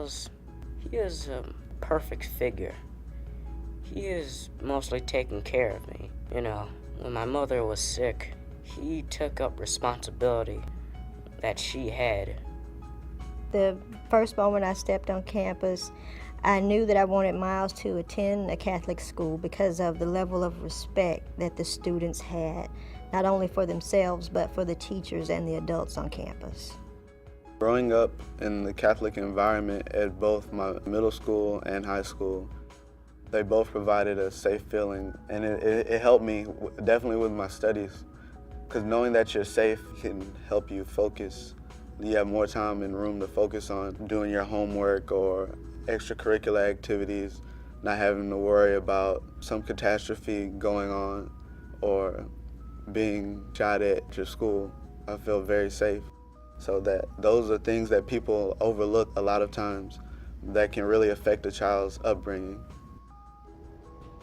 Miles, he is a perfect figure. He is mostly taking care of me. You know, when my mother was sick, he took up responsibility that she had. The first moment I stepped on campus, I knew that I wanted Miles to attend a Catholic school because of the level of respect that the students had, not only for themselves, but for the teachers and the adults on campus. Growing up in the Catholic environment at both my middle school and high school, they both provided a safe feeling, and it helped me definitely with my studies, because knowing that you're safe can help you focus. You have more time and room to focus on doing your homework or extracurricular activities, not having to worry about some catastrophe going on or being shot at your school. I feel very safe. So those are things that people overlook a lot of times that can really affect a child's upbringing.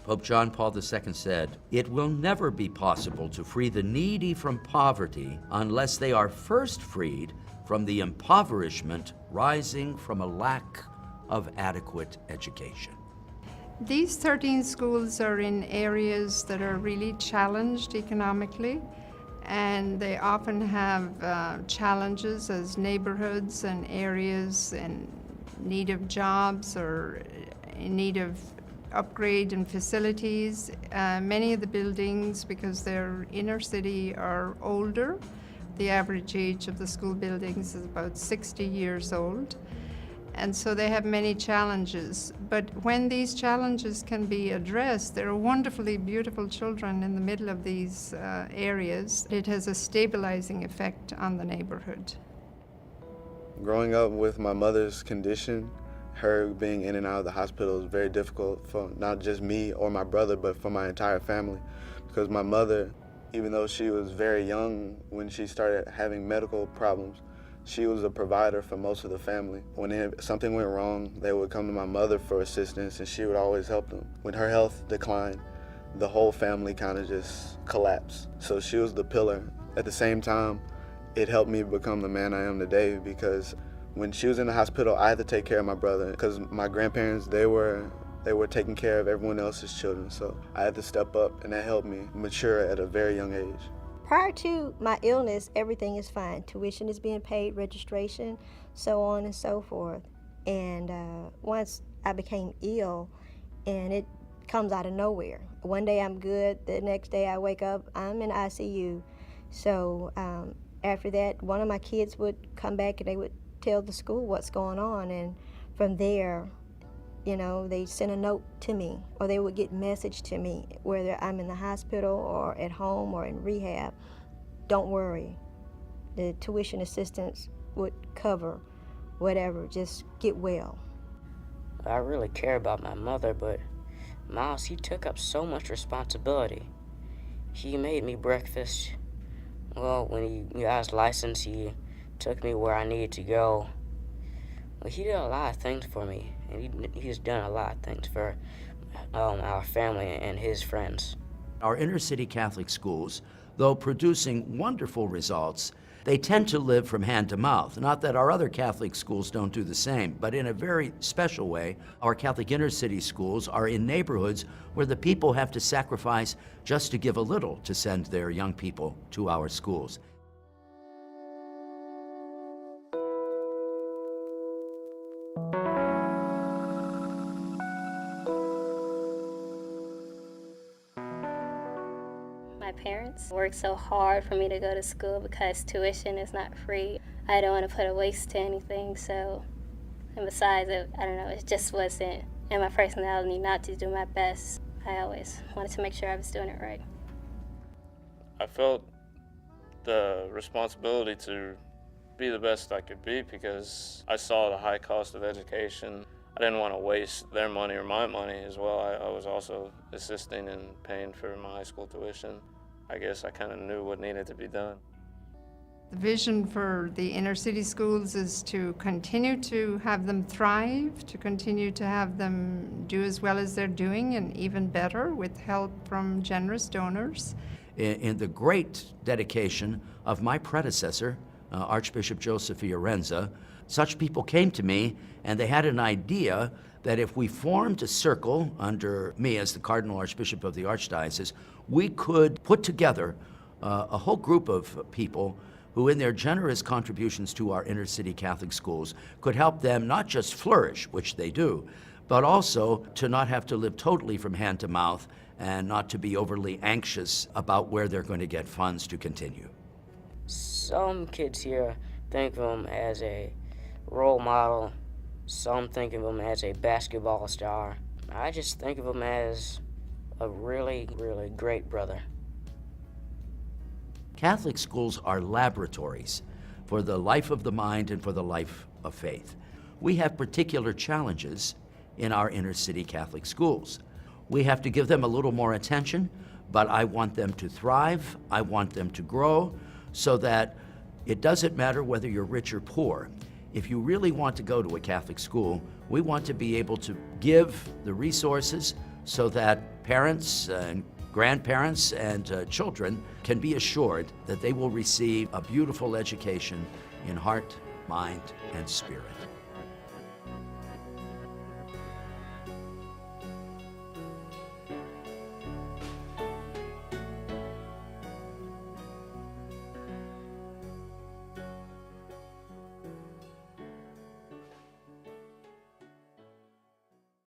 Pope John Paul II said, "It will never be possible to free the needy from poverty unless they are first freed from the impoverishment rising from a lack of adequate education." These 13 schools are in areas that are really challenged economically, and they often have challenges as neighborhoods and areas in need of jobs or in need of upgrade and facilities. Many of the buildings, because they're inner city, are older. The average age of the school buildings is about 60 years old. And so they have many challenges. But when these challenges can be addressed, there are wonderfully beautiful children in the middle of these areas. It has a stabilizing effect on the neighborhood. Growing up with my mother's condition, her being in and out of the hospital is very difficult for not just me or my brother, but for my entire family. Because my mother, even though she was very young when she started having medical problems, she was a provider for most of the family. When something went wrong, they would come to my mother for assistance, and she would always help them. When her health declined, the whole family kind of just collapsed. So she was the pillar. At the same time, it helped me become the man I am today, because when she was in the hospital, I had to take care of my brother, because my grandparents, they were taking care of everyone else's children. So I had to step up, and that helped me mature at a very young age. Prior to my illness, everything is fine. Tuition is being paid, registration, so on and so forth. And once I became ill, and it comes out of nowhere. One day I'm good, the next day I wake up, I'm in ICU. So after that, one of my kids would come back and they would tell the school what's going on, and from there, you know, they send a note to me, or they would get message to me, whether I'm in the hospital or at home or in rehab. Don't worry, the tuition assistance would cover whatever, just get well. I really care about my mother, but Miles, he took up so much responsibility. He made me breakfast. Well, when he got his license, he took me where I needed to go. Well, he did a lot of things for me, and he's done a lot of things for our family and his friends. Our inner city Catholic schools, though producing wonderful results, they tend to live from hand to mouth. Not that our other Catholic schools don't do the same, but in a very special way, our Catholic inner city schools are in neighborhoods where the people have to sacrifice just to give a little to send their young people to our schools. My parents worked so hard for me to go to school because tuition is not free. I don't want to put a waste to anything, so, and besides, I don't know, it just wasn't in my personality not to do my best. I always wanted to make sure I was doing it right. I felt the responsibility to be the best I could be because I saw the high cost of education. I didn't want to waste their money or my money as well. I was also assisting and paying for my high school tuition. I guess I kind of knew what needed to be done. The vision for the inner city schools is to continue to have them thrive, to continue to have them do as well as they're doing and even better with help from generous donors. In the great dedication of my predecessor, Archbishop Joseph Fiorenza, Such people came to me and they had an idea that if we formed a circle under me as the Cardinal Archbishop of the Archdiocese, we could put together a whole group of people who, in their generous contributions to our inner city Catholic schools, could help them not just flourish, which they do, but also to not have to live totally from hand to mouth and not to be overly anxious about where they're going to get funds to continue. Some kids here think of him as a role model. Some think of him as a basketball star. I just think of him as a really, really great brother. Catholic schools are laboratories for the life of the mind and for the life of faith. We have particular challenges in our inner city Catholic schools. We have to give them a little more attention, but I want them to thrive. I want them to grow so that it doesn't matter whether you're rich or poor. If you really want to go to a Catholic school, we want to be able to give the resources so that parents and grandparents and children can be assured that they will receive a beautiful education in heart, mind, and spirit.